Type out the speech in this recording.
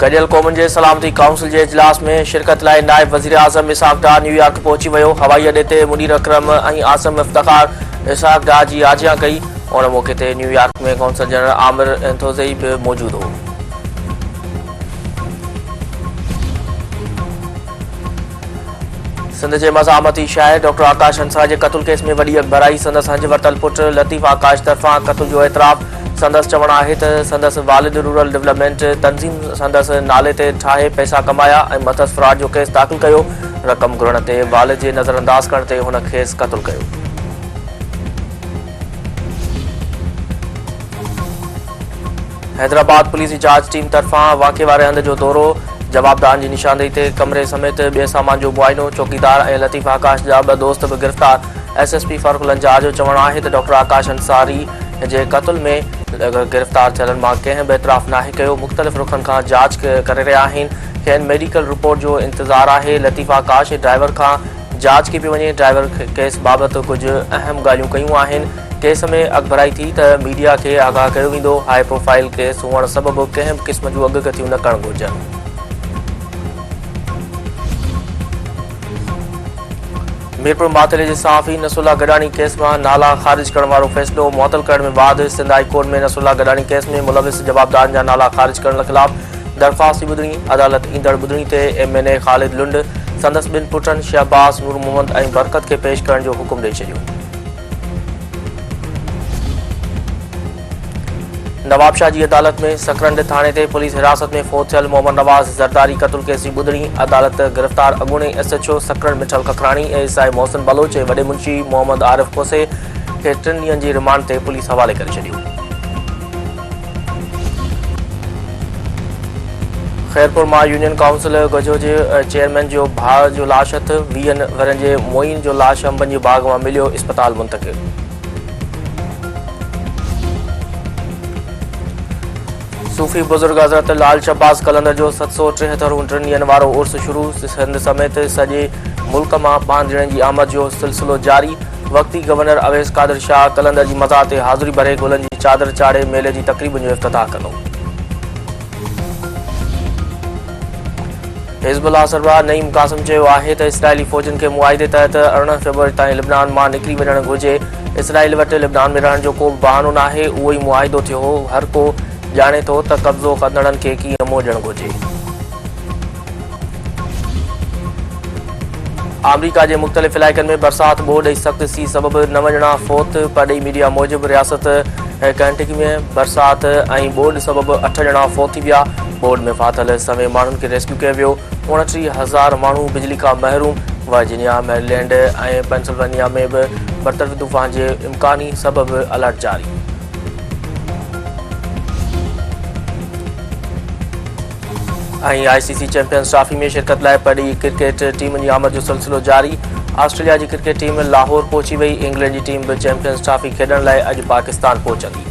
गडियल क़ौमुनि जे सलामती काउंसिल जे इजलास में शिरकत लाइ नायब वज़ीर आज़म इसहाक़ डार न्यूयॉर्क पहुची वियो। हवाई अॾे ते मुनीर अकरम ऐं आसिम इफ़्तिख़ार इसहाक़ डार जी आजियां कई। उन मौक़े ते न्यूयॉर्क में कौंसल जनरल आमिर एंथोज़ई बि मौजूद हो। सिंध जे मज़ामती शाइर डॉक्टर आकाश अंसारी जे क़त्ल केस में वॾी अॻभराई। संदसि हंज वरितल पुट लतीफ़ आकाश तरफ़ां क़त्ल जो एतराफ़। संदसि चवणु आहे त संदसि वालिद रूरल डेवलपमेंट तंज़ीम संदसि नाले ते ठाहे पैसा कमाया ऐं मथस फ्रॉड जो केस दाख़िल कयो। रक़म घुरण ते वालिद जे नज़रअंदाज करण ते हुन खेसि क़त्ल कयो। हैदराबाद पुलिस जी जांच टीम तरफ़ां वाक़े वारे हंध जो दौरो। जवाबदारनि जी निशानदेही ते कमरे समेत ॿिए सामान जो मुआइनो। चौकीदार ऐं लतीफ़ आकाश जा ॿ दोस्त बि गिरफ़्तार। SSP फारूक लंजार जो चवणु आहे त डॉक्टर आकाश अंसारी जे क़त्ल में गिरफ़्तार थियलनि मां कंहिं बि एतराफ़ नाहे कयो। मुख़्तलिफ़ रुखनि खां जांच करे रहिया आहिनि। खेनि मेडिकल रिपोर्ट जो इंतज़ारु आहे। लतीफ़ आकाश ड्राइवर खां जांच कई पई वञे। ड्राइवर केस बाबति कुझु अहम ॻाल्हियूं कयूं आहिनि। केस में अॻभराई थी त मीडिया खे आगाह कयो वेंदो। हाई प्रोफाइल केस हुअण सबबि कंहिं बि क़िस्म जूं अॻकथियूं न करणु घुरिजनि। मीरपुर माथिले जे सहाफ़ी नसरुल्ला गडानी केस में नाला ख़ारिज करण वारो फ़ैसिलो मुअतल करण में वाद। सिंध हाई कोर्ट में नसरुल्ला गडानी केस में मुलविस जवाबदारनि जा नाला ख़ारिज करण ख़िलाफ़ दरख़्वास्त ॿुधणी। अदालत ईंदड़ ॿुधणी ते MNA ख़ालिद लुंड संदसि ॿिनि पुटनि शहबाज़, नूर मोहम्मद ऐं बरकत खे पेश करण जो हुकुम ॾेई छॾियो। नवाबशाह जी अदालत में सकरंड थाणे ते पुलिस हिरासत में फ़ौत थियल मोहम्मद नवाज़ ज़रदारी क़त्ल केस जी ॿुधणी। अदालत गिरफ़्तार अॻूणे SHO सकरंड मिठल ककराणी ऐं SI मोहसिन बलोच ऐं वॾे मुंशी मोहम्मद आरिफ खोसे खे 3 ॾींहंनि जी रिमांड ते पुलिस हवाले करे छॾियो। ख़ैरपुर मां यूनियन काउंसिल गजो जे चेयरमैन जो भाउ जो लाश हथ। 20 वरनि जे मोइन जो लाश अंबनि जी बाग मां मिलियो। इस्पताल मुंतक़िल। सूफ़ी बुज़ुर्ग हज़रत लाल शहबाज़ कलंदर जो 773 ॾींहनि वारो उर्स शुरू। सिंध समेत सॼे मुल्क मां 5 ॾींहनि जी आमद जो सिलसिलो जारी। वक़्ती गवर्नर अवैस कादिर शाह कलंदर जी मज़ार ते हाज़िरी भरे गुलनि जी चादर चाढ़े मेले जी तक़रीबुनि जो इफ़्तिताह कंदो। हिज़्बुल्लाह सरबराह नईम क़ासिम चयो आहे त इसराइली फ़ौजनि खे मुआहिदे तहत 18 फ़रवरी ताईं लिबनान मां निकिरी वञणु घुरिजे। इसराइल वटि लिबनान में रहण जो को बि बहानो नाहे। उहो ई मुआहिदो थियो हो। हर को ॼाणे थो त कब्ज़ो कंदड़नि खे कीअं मोह ॾियणु घुरिजे। अमरीका जे मुख़्तलिफ़ इलाइक़नि में बरसाति ॿोॾ ऐं सख़्त सीउ सबबि 9 ॼणा फ़ौत। परॾेही मीडिया मूजिबि रियासत कंटकी में बरसाति ऐं ॿोॾ सबबि 8 ॼणा फ़ौत थी विया। ॿोॾ में फाथल समें माण्हुनि खे रेस्क्यू कयो वियो। 29,000 माण्हू बिजली खां महरूम। वर्जीनिया, मैरीलैंड ऐं पेंसिल्वेनिया में बि बरतर्फ़ी तूफ़ान जे इम्कानी सबबि अलर्ट जारी। ऐं ICC चैंपियंस ट्रॉफी में शिरकत लाइ परॾेही क्रिकेट टीम जी आमद जो सिलसिलो जारी। ऑस्ट्रेलिया जी क्रिकेट टीम लाहौर पहुची वई। इंग्लैंड जी टीम बि चैंपियंस ट्रॉफी खेॾण लाइ अॼु पाकिस्तान पहुचंदी।